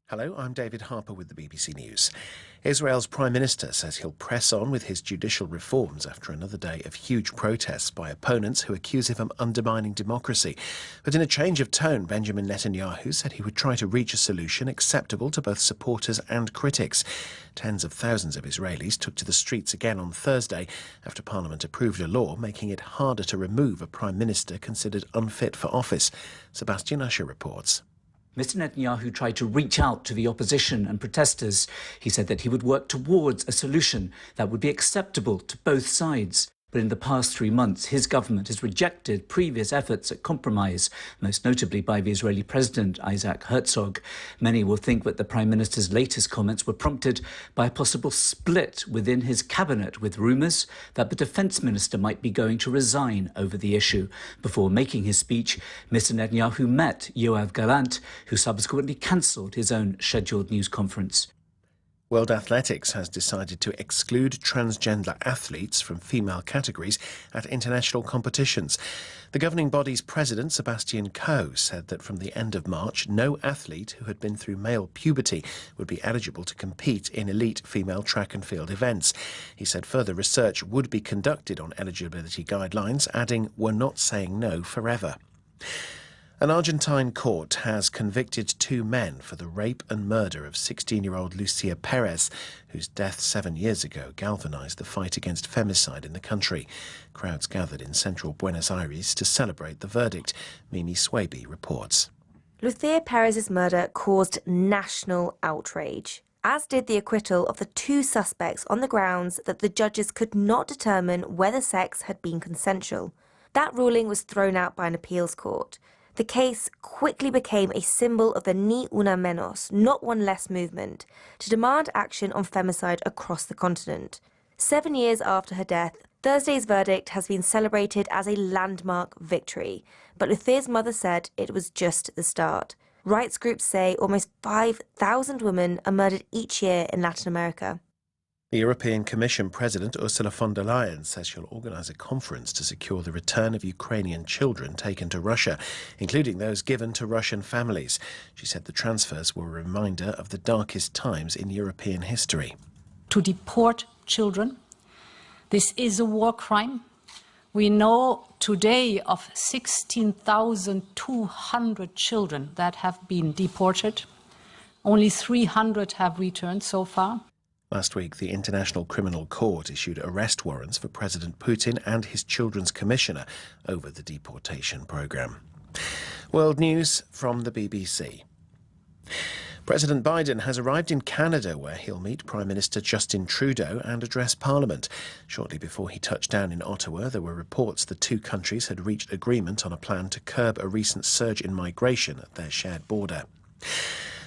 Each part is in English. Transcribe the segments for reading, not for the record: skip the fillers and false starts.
Hello, I'm David Harper with the BBC News. Israel's Prime Minister says he'll press on with his judicial reforms after another day of huge protests by opponents who accuse him of undermining democracy. But in a change of tone, Benjamin Netanyahu said he would try to reach a solution acceptable to both supporters and critics. Tens of thousands of Israelis took to the streets again on Thursday after Parliament approved a law making it harder to remove a Prime Minister considered unfit for office. Sebastian Usher reports. Mr. Netanyahu tried to reach out to the opposition and protesters. He said that he would work towards a solution that would be acceptable to both sides. But in the past 3 months, his government has rejected previous efforts at compromise, most notably by the Israeli President Isaac Herzog. Many will think that the Prime Minister's latest comments were prompted by a possible split within his cabinet, with rumours that the Defence Minister might be going to resign over the issue. Before making his speech, Mr. Netanyahu met Yoav Gallant, who subsequently cancelled his own scheduled news conference. World Athletics has decided to exclude transgender athletes from female categories at international competitions. The governing body's president, Sebastian Coe, said that from the end of March, no athlete who had been through male puberty would be eligible to compete in elite female track and field events. He said further research would be conducted on eligibility guidelines, adding, "We're not saying no forever." An Argentine court has convicted 2 men for the rape and murder of 16-year-old Lucia Perez, whose death 7 years ago galvanized the fight against femicide in the country. Crowds gathered in central Buenos Aires to celebrate the verdict. Mimi Swaby reports. Lucia Perez's murder caused national outrage, as did the acquittal of the 2 suspects on the grounds that the judges could not determine whether sex had been consensual. That ruling was thrown out by an appeals court. The case quickly became a symbol of the Ni Una Menos, not one less movement, to demand action on femicide across the continent. 7 years after her death, Thursday's verdict has been celebrated as a landmark victory, but Lucia's mother said it was just the start. Rights groups say almost 5,000 women are murdered each year in Latin America. The European Commission President Ursula von der Leyen says she'll organise a conference to secure the return of Ukrainian children taken to Russia, including those given to Russian families. She said the transfers were a reminder of the darkest times in European history. To deport children, this is a war crime. We know today of 16,200 children that have been deported. Only 300 have returned so far. Last week, the International Criminal Court issued arrest warrants for President Putin and his Children's Commissioner over the deportation programme. World news from the BBC. President Biden has arrived in Canada, where he'll meet Prime Minister Justin Trudeau and address Parliament. Shortly before he touched down in Ottawa, there were reports the 2 countries had reached agreement on a plan to curb a recent surge in migration at their shared border.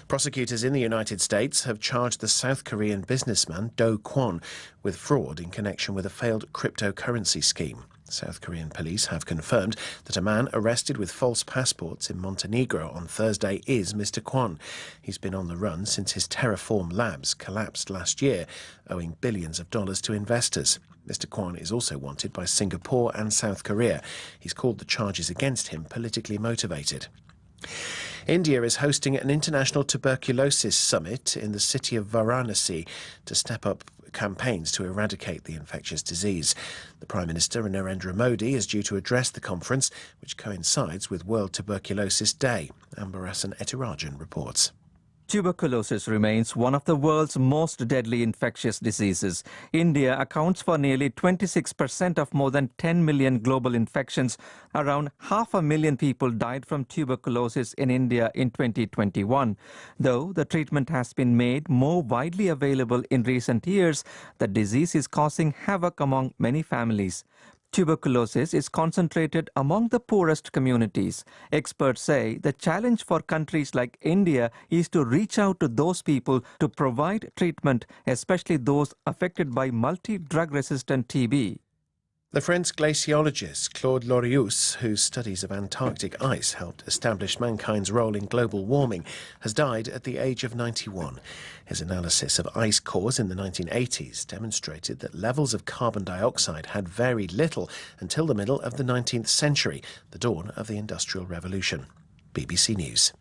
Prosecutors in the United States have charged the South Korean businessman Do Kwon with fraud in connection with a failed cryptocurrency scheme. South Korean police have confirmed that a man arrested with false passports in Montenegro on Thursday is Mr. Kwon. He's been on the run since his Terraform Labs collapsed last year, owing billions of dollars to investors. Mr. Kwon is also wanted by Singapore and South Korea. He's called the charges against him politically motivated. India is hosting an international tuberculosis summit in the city of Varanasi to step up campaigns to eradicate the infectious disease. The Prime Minister, Narendra Modi, is due to address the conference, which coincides with World Tuberculosis Day. Ambarasan Etirajan reports. Tuberculosis remains one of the world's most deadly infectious diseases. India accounts for nearly 26% of more than 10 million global infections. Around 500,000 people died from tuberculosis in India in 2021. Though the treatment has been made more widely available in recent years, the disease is causing havoc among many families. Tuberculosis is concentrated among the poorest communities. Experts say the challenge for countries like India is to reach out to those people to provide treatment, especially those affected by multi-drug resistant TB. The French glaciologist Claude Lorius, whose studies of Antarctic ice helped establish mankind's role in global warming, has died at the age of 91. His analysis of ice cores in the 1980s demonstrated that levels of carbon dioxide had varied little until the middle of the 19th century, the dawn of the Industrial Revolution. BBC News.